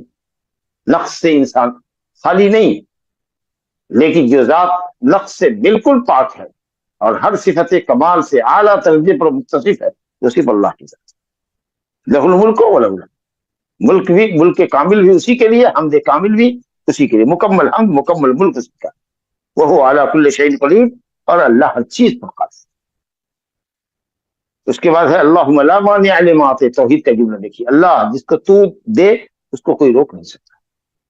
نقص سے انسان خالی نہیں. لیکن جو ذات نقص سے بالکل پاک ہے اور ہر صفت کمال سے اعلیٰ درجے پر متصف ہے، وہ صرف اللہ کی ذات. لہ الملک ولہ الحمد، ملک بھی، ملک کامل بھی اسی کے لیے، حمد کامل بھی اسی کے لیے. مکمل حمد، مکمل ملک اسی کا. وہ اعلیٰ کل شیء قدیر، اور اللہ ہر چیز پر قادر. اس کے بعد ہے اللہم لا مانع لما اعطیت، توحید کا جملہ دیکھیے. اللہ جس کو تو دے اس کو کوئی روک نہیں سکتا.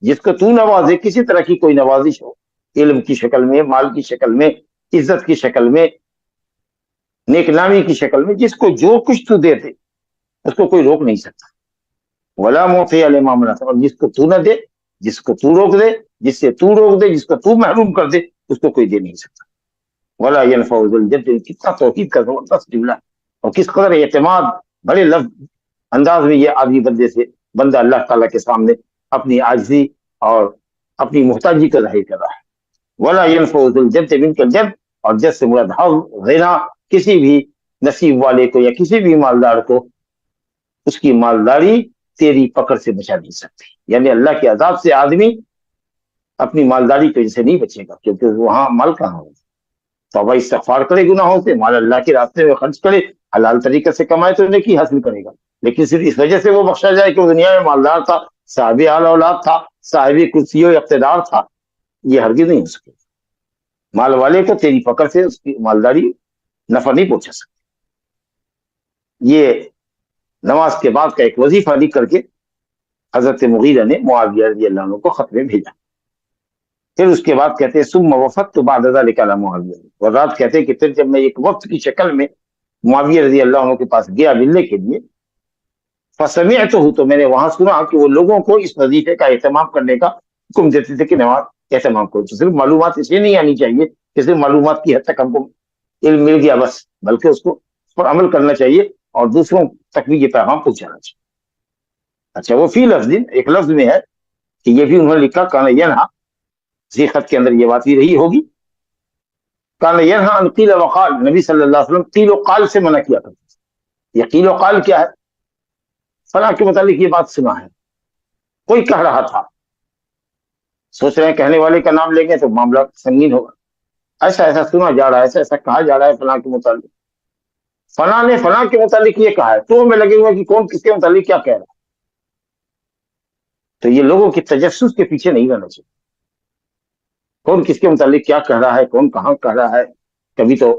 جس کو تو نوازے، کسی طرح کی کوئی نوازش ہو، علم کی شکل میں، مال کی شکل میں، عزت کی شکل میں، نیک نامی کی شکل میں، جس کو جو کچھ تو دے دے اس کو کوئی روک نہیں سکتا. ولا معطی لما منعت، اور جس کو تو نہ دے، جس کو تو روک دے، جس سے تو روک دے، جس کو تو محروم کر دے، اس کو کوئی دے نہیں سکتا. ولا ينفع ذا الجد، کتنا توحید کا زبردست جملہ، اور کس قدر اعتماد بڑے لفظ انداز میں یہ آدمی بندہ اللہ تعالیٰ کے سامنے اپنی عاجزی اور اپنی محتاجی کا ظاہر کر رہا ہے. ولا ينفع ذا الجد منک الجد، اور جد سے مراد غنا، کسی بھی نصیب والے کو یا کسی بھی مالدار کو اس کی مالداری تیری پکڑ سے بچا نہیں سکتی. یعنی اللہ کے عذاب سے آدمی اپنی مالداری کی وجہ سے نہیں بچے گا، کیونکہ وہاں مال کہاں ہوگا. توبہ استغفار کرے گناہوں سے، مال اللہ کے راستے میں خرچ کرے، حلال طریقے سے کمائے تو نیکی حاصل کرے گا. لیکن صرف اس وجہ سے وہ بخشا جائے کہ وہ دنیا میں مالدار تھا، صاحب اعلی اولاد تھا، صاحب کرسی و اقتدار تھا، یہ ہرگز نہیں ہو سکے. مال والے کو تیری پکڑ سے اس کی مالداری نفع نہیں پہنچا سکتی. یہ نماز کے بعد کا ایک وظیفہ لکھ کر کے حضرت مغیرہ نے معاویہ رضی اللہ عنہ کو خط میں بھیجا. پھر اس کے بعد کہتے ہیں ثم وفدت بعد ذلك على معاویہ، اور رات کہتے ہیں کہ پھر جب میں ایک وقت کی شکل میں معاویہ رضی اللہ عنہ کے پاس گیا ملنے کے لیے، فسمعته، تو میں نے وہاں سنا کہ وہ لوگوں کو اس وظیفے کا اہتمام کرنے کا حکم دیتے تھے کہ نماز اہتمام کرو. تو صرف معلومات اس لیے نہیں آنی چاہیے کہ صرف معلومات کی حد تک ہم کو علم مل گیا بس، بلکہ اس کو اس پر عمل کرنا چاہیے اور دوسروں تک بھی یہ پیغام پہنچانا چاہیے. اچھا وہ فی لفظ ایک لفظ میں ہے کہ یہ بھی انہوں نے لکھا کان ینہا، اسی خط کے اندر یہ بات بھی رہی ہوگی. کان ینہا ان قیل وقال، نبی صلی اللہ علیہ وسلم قیل و قال سے منع کیا کرتے تھے. یہ قیل و قال کیا ہے؟ فلاں کے متعلق یہ بات سنا ہے، کوئی کہہ رہا تھا، سوچ رہے ہیں کہنے والے کا نام لیں گے تو معاملہ سنگین ہوگا. ایسا ایسا سنا جا رہا ہے، ایسا ایسا کہا جا رہا ہے فلاں کے متعلق، فلاں نے فلاں کے متعلق یہ کہا ہے، تو میں لگے ہوئے کہ کون کس کے متعلق کیا کہہ رہا ہے. تو یہ لوگوں کی تجسس کے پیچھے نہیں رہنا چاہیے. کون کس کے متعلق کیا کہہ رہا ہے، کون کہاں کہہ رہا ہے. کبھی تو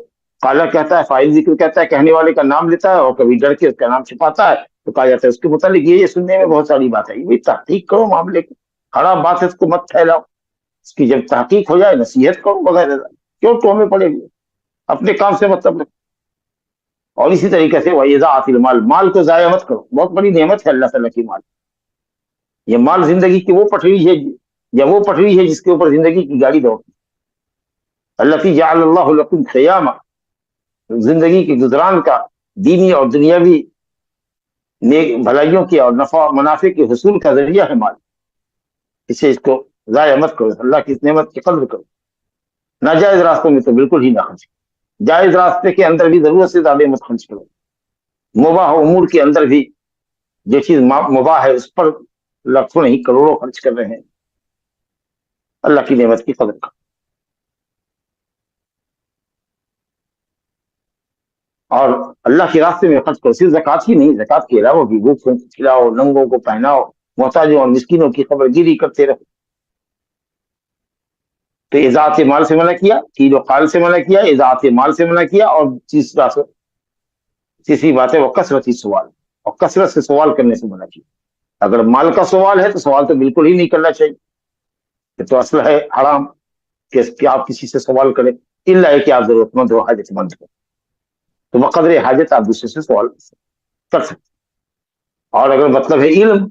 قالا کہتا ہے، فاعل ذکر کہتا ہے، کہنے والے کا نام لیتا ہے، اور کبھی ڈر کے اس کا نام چھپاتا ہے تو کہا جاتا ہے اس کے متعلق یہ سننے میں بہت ساری بات ہے. یہ تحقیق کرو معاملے کی، خراب بات ہے اس کو مت پھیلاؤ، اس کی جب تحقیق ہو جائے نصیحت کرو بغیر کیوں ٹومے پڑے ہوئے، اپنے کام سے مطلب رکھو. اور اسی طریقے سے وَإِضَاعَةِ الْمَالِ، مال کو ضائع مت کرو. بہت بڑی نعمت ہے اللہ تعالیٰ کی مال. یہ مال زندگی کی وہ پٹری ہے یا وہ پٹری ہے جس کے اوپر زندگی کی گاڑی دوڑتی. الَّتِي جَعَلَ اللَّهُ لَكُمْ قِيَامًا، زندگی کے گزران کا دینی اور دنیاوی نیک بھلائیوں کے اور منافع کے حصول کا ذریعہ ہے مال. اسے اس کو ضائع مت کرو، اللہ کی اس نعمت کی قدر کرو. ناجائز راستوں میں تو بالکل ہی نہ خرچ کرو، جائز راستے کے اندر بھی ضرورت سے زیادہ مت خرچ کرو. مباح امور کے اندر بھی جو چیز مباح ہے اس پر لاکھوں نہیں کروڑوں خرچ کر رہے ہیں. اللہ کی نعمت کی قدر کرو. اور اللہ کے راستے میں خرچ کرو، صرف زکوٰۃ ہی نہیں، زکوٰۃ کے علاوہ بھی بھوکوں کو کھلاؤ، ننگوں کو پہناؤ، محتاجوں اور مسکینوں کی خبر گیری کرتے رہو. تو اضاعت مال سے منع کیا، قیل و قال سے منع کیا، اضاعت مال سے منع کیا، اور تیسری بات ہے وہ کثرت سوال، اور کثرت سے سوال کرنے سے منع کیا. اگر مال کا سوال ہے تو سوال تو بالکل ہی نہیں کرنا چاہیے، یہ تو اصل ہے حرام کہ آپ کسی سے سوال کریں، الا ہے کہ آپ ضرورت مند ہو، حاجت مند ہو، تو بقدر حاجت آپ دوسرے سے سوال کر سکتے. اور اگر مطلب ہے علم،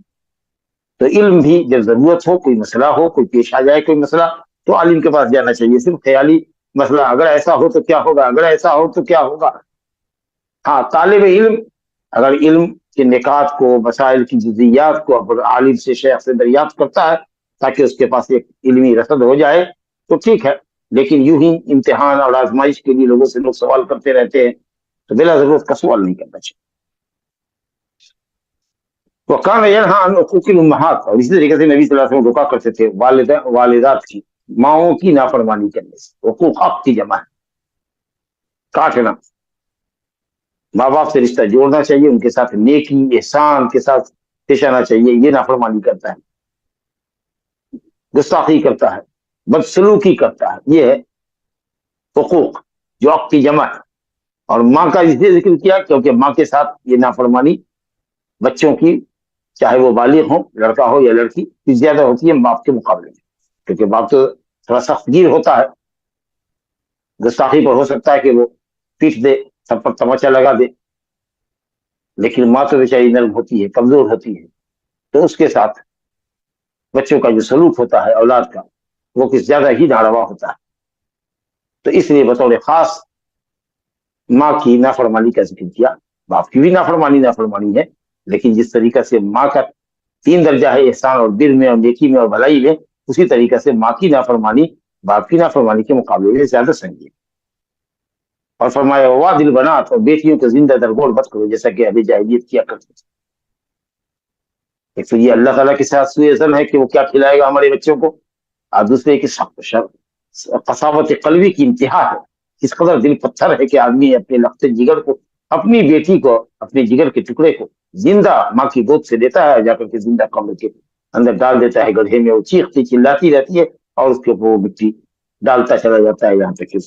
تو علم بھی جب ضرورت ہو، کوئی مسئلہ ہو، کوئی پیش آ جائے کوئی مسئلہ، تو عالم کے پاس جانا چاہیے. صرف خیالی مسئلہ اگر ایسا ہو تو کیا ہوگا، اگر ایسا ہو تو کیا ہوگا. ہاں طالب علم اگر علم کے نکات کو، مسائل کی جزئیات کو اگر عالم سے، شیخ سے دریافت کرتا ہے تاکہ اس کے پاس ایک علمی رصد ہو جائے تو ٹھیک ہے. لیکن یوں ہی امتحان اور آزمائش کے لیے لوگوں سے لوگ سوال کرتے رہتے ہیں تو بلا ضرورت کا سوال نہیں کرنا چاہیے. وَكَانَ يَنْهَىٰ عَنْ عُقُوقِ الْأُمَّهَاتِ، اور اسی طریقے سے نبی صلی اللہ علیہ وسلم روکا کرتے تھے والدات کی، ماؤں کی نافرمانی کرنے سے. حقوق حق کی جمع ہے، کاٹنا. ماں باپ سے رشتہ جوڑنا چاہیے، ان کے ساتھ نیکی احسان کے ساتھ پیش آنا چاہیے. یہ نافرمانی کرتا ہے، گستاخی کرتا ہے، بدسلوکی کرتا ہے. یہ ہے حقوق جو حق کی جمع ہے. اور ماں کا اس لیے ذکر کیا کیونکہ ماں کے ساتھ یہ نافرمانی بچوں کی، چاہے وہ بالغ ہوں، لڑکا ہو یا لڑکی، زیادہ ہوتی ہے باپ کے مقابلے میں، کیونکہ باپ تو تھوڑا سخت گیر ہوتا ہے، گستاخی پر ہو سکتا ہے کہ وہ پیٹ دے، سب پر تماچا لگا دے. لیکن ماں تو بیچاری نرم ہوتی ہے، کمزور ہوتی ہے، تو اس کے ساتھ بچوں کا جو سلوک ہوتا ہے اولاد کا وہ کچھ زیادہ ہی ناروا ہوتا ہے. تو اس لیے بطور خاص ماں کی نافرمانی کا ذکر کیا. باپ کی بھی نافرمانی ہے، لیکن جس طریقے سے ماں کا 3 درجہ ہے احسان اور بر میں اور نیکی میں اور بھلائی میں، اسی طریقے سے ماں کی نافرمانی باپ کی نافرمانی کے مقابلے میں زیادہ سنگین. اور فرمایا وَوَادِ الْبَنَاتِ، اور بیٹیوں کو زندہ درگور مت کرو جیسا کہ اہل جاہلیت کیا کرتے تھے. ایک تو یہ اللہ تعالیٰ کے ساتھ سوء ظن ہے کہ وہ کیا کھلائے گا ہمارے بچوں کو، اور دوسرے کی قساوت قلبی کی انتہا ہے. اس قدر دل پتھر ہے کہ آدمی اپنے لخت جگر کو، اپنی بیٹی کو، اپنے جگر کے ٹکڑے کو زندہ ماں کی گود سے دیتا ہے، جا کر کے زندہ کمرے کے اندر ڈال دیتا ہے گڑھے میں. وہ چیختی چلاتی رہتی ہے اور اس کے اوپر وہ مٹی ڈالتا چلا جاتا ہے یہاں تک کہ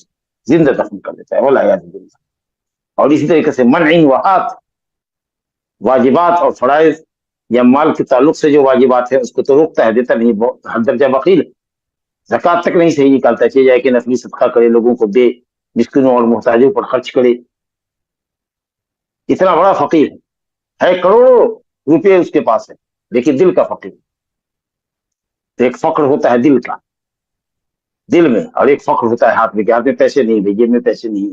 زندہ دفن کر دیتا ہے. والعیاذ باللہ. اور اسی طریقے سے منع وحات، واجبات اور فرائض یا مال کے تعلق سے جو واجبات ہیں اس کو تو روکتا ہے، دیتا نہیں. ہر درجہ بخیل، زکوٰۃ تک نہیں صحیح نکالتا، چاہیے جائے کہ نفلی صدقہ کرے، لوگوں کو دے، مسکینوں اور محتاجوں پر خرچ کرے. اتنا بڑا فقیر ہے، کروڑوں روپے اس کے پاس ہے، لیکن دل کا فقیر. تو ایک فقر ہوتا ہے دل کا، دل میں، اور ایک فقر ہوتا ہے ہاتھ میں کہ ہاتھ میں پیسے نہیں، جیب میں پیسے نہیں.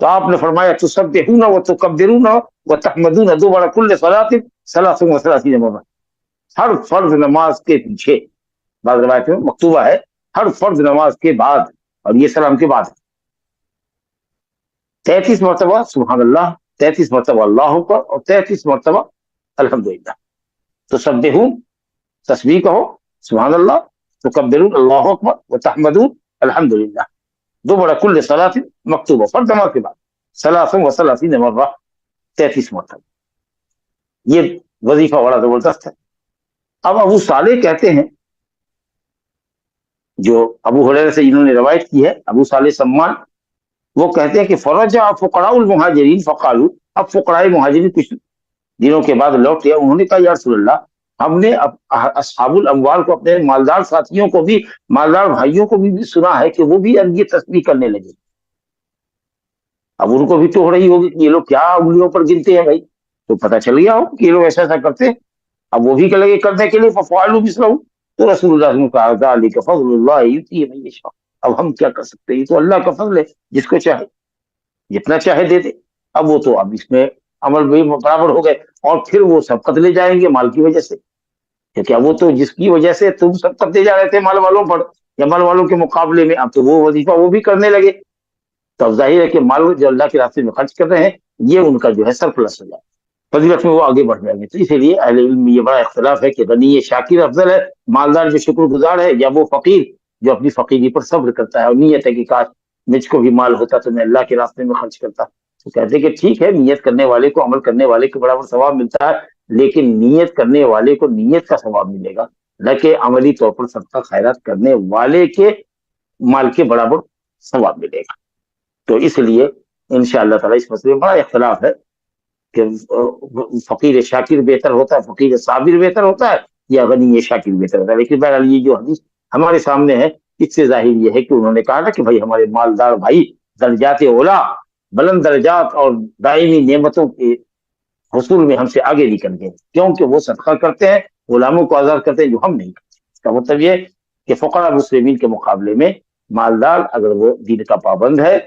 تو آپ نے فرمایا تسبحون و تکبرون و تحمدون دبر کل صلاۃ ثلاث و ثلاثین مرہ، ہر فرض نماز کے پیچھے، بعض روایت میں مکتوبہ ہے ہر فرض نماز کے بعد، اور یہ سلام کے بعد 33 مرتبہ سبحان اللہ، 33 مرتبہ اللہ اکبر، اور 33 مرتبہ الحمدللہ۔ تسبحون تسبیح کہو سبحان اللہ، تکبرون اللہ اکبر، و تحمدون الحمدللہ، دبر کل صلاۃ مکتوبہ، فرض نماز کے بعد ثلاث و ثلاثین مرہ، 33 مرتبہ۔ یہ وظیفہ بڑا زبردست ہے۔ اب ابو صالح کہتے ہیں، جو ابو ہریرہ سے جنہوں نے روایت کی ہے، ابو صالح سمان، وہ کہتے ہیں کہ فرجع فقراء المہاجرین فقالوا، اب فقراء مہاجرین کچھ دنوں کے بعد لوٹ گیا، انہوں نے کہا یا رسول اللہ، ہم نے اصحاب الاموال کو، اپنے مالدار ساتھیوں کو بھی، مالدار بھائیوں کو بھی سنا ہے کہ وہ بھی یہ تسبیح کرنے لگے۔ اب ان کو بھی تو ہو رہی ہوگی کہ یہ لوگ کیا انگلیوں پر گنتے ہیں بھائی، تو پتہ چل گیا ہو کہ یہ لوگ ایسا ایسا کرتے ہیں۔ اب وہ بھی لگے کرنے کے لیے، ففعلوا مثلہ، تو رسول اللہ نے کہا ذلک فضل اللہ یؤتیہ من یشاء، اب ہم کیا کر سکتے ہیں، یہ تو اللہ کا فضل ہے، جس کو چاہے جتنا چاہے دے دے۔ اب وہ تو اب اس میں عمل بھی برابر ہو گئے، اور پھر وہ سبقت لے جائیں گے مال کی وجہ سے، کیونکہ اب وہ تو جس کی وجہ سے تم سبقت لے جا رہے تھے مال والوں پر یا مال والوں کے مقابلے میں، اب تو وہ وظیفہ وہ بھی کرنے لگے، تو اب ظاہر ہے کہ مال جو اللہ کے راستے میں خرچ کر رہے ہیں یہ ان کا جو ہے سرپلس ہو جائے، فضیلت میں وہ آگے بڑھ جائیں گے۔ تو اسی لیے اہل علم میں یہ بڑا اختلاف ہے کہ غنی شاکر افضل ہے، مالدار جو شکر گزار ہے، یا وہ فقیر جو اپنی فقیری پر صبر کرتا ہے اور نیت ہے کہ کاش مجھ کو بھی مال ہوتا تو میں اللہ کے راستے میں خرچ کرتا۔ تو کہتے ہیں کہ ٹھیک ہے، نیت کرنے والے کو، عمل کرنے والے کو برابر ثواب ملتا ہے، لیکن نیت کرنے والے کو نیت کا ثواب ملے گا، نہ کہ عملی طور پر صدقہ خیرات کرنے والے کے مال کے برابر ثواب ملے گا۔ تو اس لیے انشاءاللہ تعالیٰ اس مسئلے میں بڑا اختلاف ہے کہ فقیر شاکر بہتر ہوتا ہے، فقیر صابر بہتر ہوتا ہے، یا غنی شاکر بہتر ہوتا ہے۔ لیکن بہرحال یہ جو حدیث ہمارے سامنے ہے، اس سے ظاہر یہ ہے کہ انہوں نے کہا نا کہ بھائی ہمارے مالدار بھائی درجات اولا، بلند درجات اور دائمی نعمتوں کے حصول میں ہم سے آگے نکل گئے، کیونکہ وہ صدقہ کرتے ہیں، غلاموں کو آزاد کرتے ہیں، جو ہم نہیں کرتے۔ اس کا مطلب یہ کہ فقراء مسلمین کے مقابلے میں مالدار اگر وہ دین کا پابند ہے،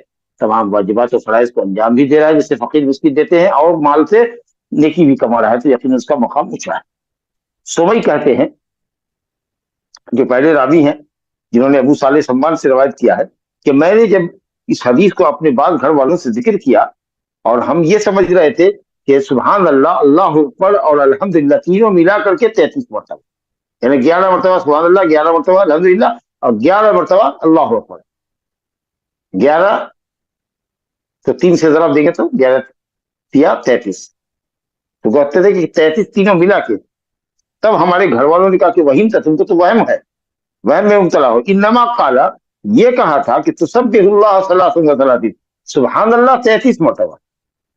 تمام واجبات و فرائض کو انجام بھی دے رہا ہے جس سے فقیر مسکین دیتے ہیں، اور مال سے نیکی بھی کما رہا ہے، تو یقیناً اس کا مقام اونچا ہے۔ سوئی کہتے ہیں، جو پہلے راوی ہیں جنہوں نے ابو صالح سمان سے روایت کیا ہے، کہ میں نے جب اس حدیث کو اپنے بعض گھر والوں سے ذکر کیا، اور ہم یہ سمجھ رہے تھے کہ سبحان اللہ، اللہ اکبر اور الحمدللہ تینوں ملا کر کے 33 مرتبہ، یعنی 11 مرتبہ سبحان اللہ، 11 مرتبہ الحمدللہ، اور 11 مرتبہ اللہ اکبر، 11 تو 3 سے ضرب دیں گے تو 11 یا 33، تو کہتے تھے کہ 33 تینوں ملا کے۔ تب ہمارے گھر والوں نے کہا کہ وہم تھا، تم کو تو وہم ہے، وہم میں مبتلا ہو۔ انما قالا، یہ کہا تھا کہ تسبح اللہ ثلاث و ثلاثین، سبحان اللہ 33 مرتبہ،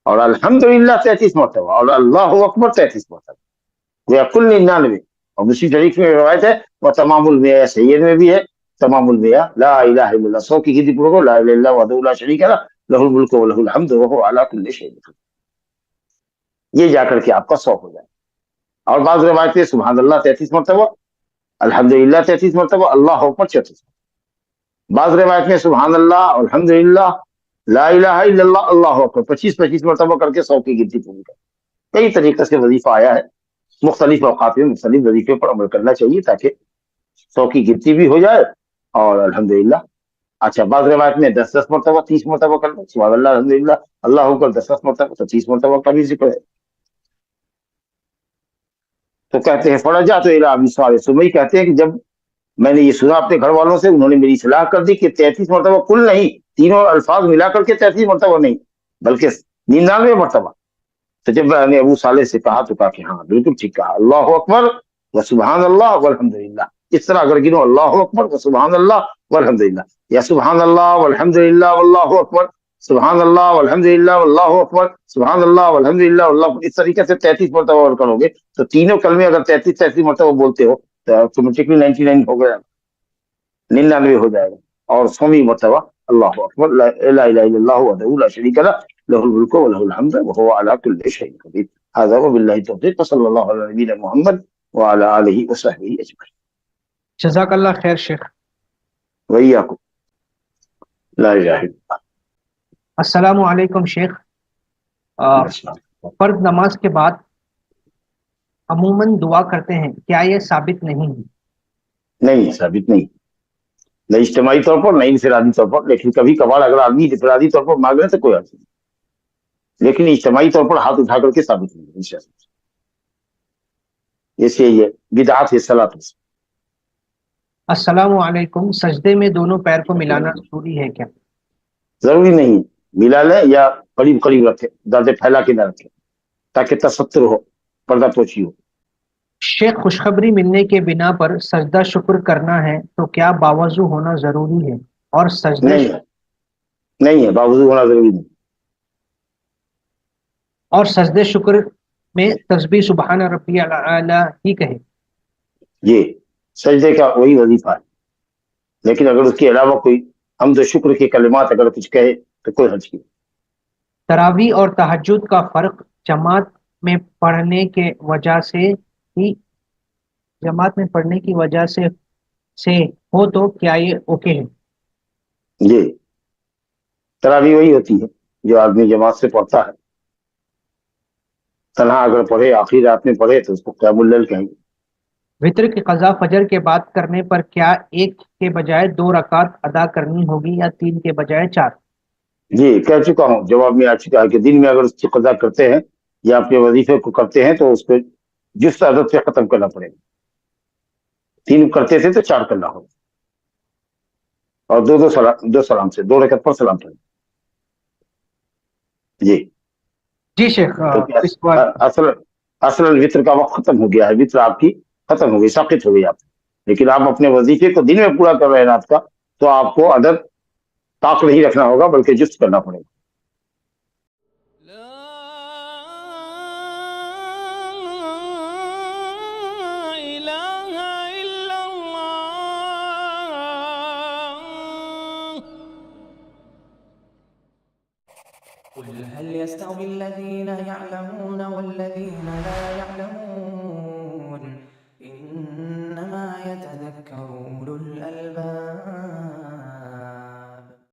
اور الحمدللہ 33 مرتبہ، اور اللہ اکبر 33 مرتبہ، وہ کل 99۔ اور مسلم شریف میں روایت ہے، وہ تمام المیہ، سید میں بھی ہے تمام المیہ، لا الہ الا اللہ، 100 کی گنتی پڑھو، لا الہ الا اللہ وحدہ لا شریک لہ، لہ الملک و لہ الحمد وہو علی کل شیء قدیر، یہ جا کر کے آپ کا 100 ہو جائے۔ اور بعض روایت میں سبحان اللہ 33 مرتبہ، الحمدللہ 33 مرتبہ، اللہ اکبر 34 مرتبہ۔ بعض روایت میں سبحان اللہ، الحمدللہ، لا الہ الا اللہ، اللہ اکبر 25 مرتبہ کر کے 100 کی گنتی پوری کر۔ کئی طریقے سے وظیفہ آیا ہے، مختلف اوقات میں مختلف وظیفے پر عمل کرنا چاہیے تاکہ 100 کی گنتی بھی ہو جائے، اور الحمدللہ۔ اچھا، بعض روایت میں 10 مرتبہ 30 مرتبہ کر لو سبحان اللہ الحمدللہ اللہ اکبر، 10 مرتبہ تو 30 مرتبہ کا بھی ذکر ہے۔ تو کہتے ہیں فرجعت الی ابی صالح سمی، کہتے ہیں کہ جب میں نے یہ سنا اپنے گھر والوں سے، انہوں نے میری اصلاح کر دی کہ 33 مرتبہ کل نہیں، تینوں الفاظ ملا کر کے 33 مرتبہ نہیں بلکہ 99 مرتبہ۔ تو جب میں نے ابو صالح سے کہا تو کہا کہ ہاں بالکل ٹھیک کہا، اللہ اکبر و سبحان اللہ والحمدللہ، اس طرح اگر گنو اللہ اکبر و سبحان اللہ والحمدللہ، یا سبحان اللہ والحمدللہ واللہ اکبر، سبحان اللہ والحمدللہ واللہ اکبر، سبحان اللہ والحمدللہ واللہ اکبر، اس طریقے سے 33 مرتبہ اور کرو گے تو تینوں کلمے اگر 33 مرتبہ بولتے ہو تو آٹومیٹکلی 99 ہو گیا، 99 ہو جائے گا۔ اور 100 مرتبہ اللہ اکبر، لا الہ الا اللہ وحدہ لا شریک لہ، لہ الملک ولہ الحمد وہو علی کل شیء قدیر۔ ھذا وباللہ توفیق، صلی اللہ علی نبینا محمد وعلی آلہ وصحبہ اجمعین۔ جزاک اللہ خیر شیخ۔ وإياكم، لا إله إلا الله۔ السلام علیکم شیخ. فرض نماز کے بعد عموماً دعا کرتے ہیں، کیا یہ ثابت نہیں ہے؟ نہیں، ثابت نہیں، نہ اجتماعی طور پر نہ انفرادی طور پر. لیکن کبھی کبھار اگر آدمی انفرادی طور پر مانگ رہے تو کوئی حرج نہیں، لیکن اجتماعی طور پر ہاتھ اٹھا کر کے ثابت نہیں ہے انشاءاللہ. اس لیے یہ بدعات ہے صلاۃ. السلام علیکم، سجدے میں دونوں پیر کو ملانا ضروری ہے کیا؟ ضروری نہیں ہے، ملا لیں یا قریب قریب رکھے، زیادہ پھیلا کے نہ رکھے تاکہ تستر ہو، پردہ پوشی ہو. شیخ، خوشخبری ملنے کے بنا پر سجدہ شکر کرنا ہے تو کیا باوضو ہونا ضروری ہے؟ اور نہیں ہے، نہیں ہے، باوضو ہونا ضروری نہیں. سجدے شکر میں تسبیح سبحان ربی الاعلی ہی کہے. یہ سجدے کا وہی وظیفہ ہے، لیکن اگر اس کے علاوہ کوئی حمد و شکر کے کلمات اگر کچھ کہے تو کوئی حرج نہیں. تراویح اور تہجد کا فرق جماعت میں پڑھنے کے وجہ سے ہی جماعت میں پڑھنے کی وجہ سے ہو تو کیا یہ اوکے ہے؟ یہ تراویح وہی ہوتی ہے جو آدمی جماعت سے پڑھتا ہے. تنہا اگر پڑھے آخری رات میں پڑھے تو اس کو قیام اللیل کہیں گے. وطر کی قضا فجر کے بعد کرنے پر کیا ایک کے بجائے 2 رکعت ادا کرنی ہوگی یا 3 کے بجائے 4؟ جی کہہ چکا ہوں، جواب میں آ چکا ہے کہ دن میں اگر اس کی قضا کرتے ہیں یا اپنے وظیفے کو کرتے ہیں تو اس کو جس عدد سے ختم کرنا پڑے گا. 3 کرتے تھے تو 4 کرنا ہوگا، اور دو سلام سے 2 رکعت پر سلام پڑھیں. جی جی شیخ، کیونکہ اس بات اصل الوطر کا وقت ختم ہو گیا ہے، وطر آپ کی ختم ہو گئی، ساقط ہو گئی آپ. لیکن آپ اپنے وظیفے کو دن میں پورا کر رہے ہیں رات کا، تو آپ کو عدد طاق نہیں رکھنا ہوگا بلکہ جست کرنا پڑے گا. لا إله إلا الله. قل هل يستوي الذين يعلمون والذين لا